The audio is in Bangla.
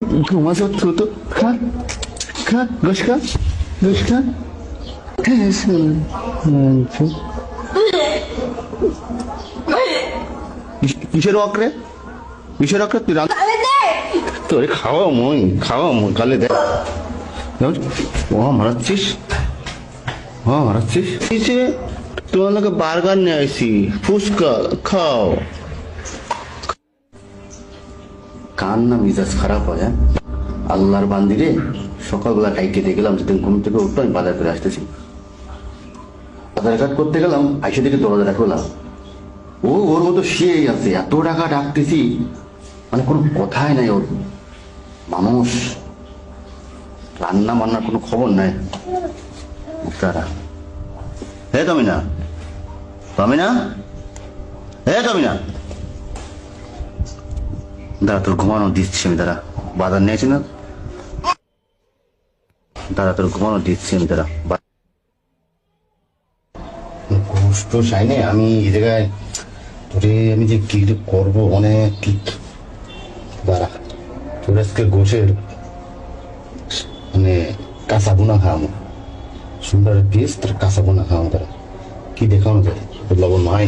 ঘুমাছো তো খা খা গোস খা গোস খা কিসের অক্রে কিসের অক্রে তুই তোরে খাওয়া মই কালে দেখ ও মারাচ্ছিস তোমার লোকে বার্গার নিয়ে আসি ফুচকা খাও কান না মিজাজ খারাপ হয় হ্যাঁ আল্লাহর বান্দিরে সকালবেলা টাইটে দিয়ে গেলাম যেদিন ঘুম থেকে উঠতো আমি বাজার করে আসতেছি আধার কার্ড করতে গেলাম আইসে থেকে দরজা খোলাম ও ওর মতো সেই আছে এত টাকা ডাকতেছি মানে কোনো কথাই নাই ওর মানুষ রান্না বান্নার কোনো খবর নাই তারা হে তমিনা দাঁড়া তোর ঘুমানো দিচ্ছি আমি দাঁড়া বাজার নিয়েছি না দাঁড়া তোর ঘুমানো দিচ্ছি আমি দাঁড়া কষ্ট চাইনি আমি এই জায়গায় তোরে আমি যে কি করবো অনেক কি দাঁড়া তোর আজকে গোছের মানে কাঁচা বোনা খাওয়াবো সুন্দর পিস তোর কাঁচা বোনা খাওয়াবো তারা কি দেখানো যায় লবণ মাই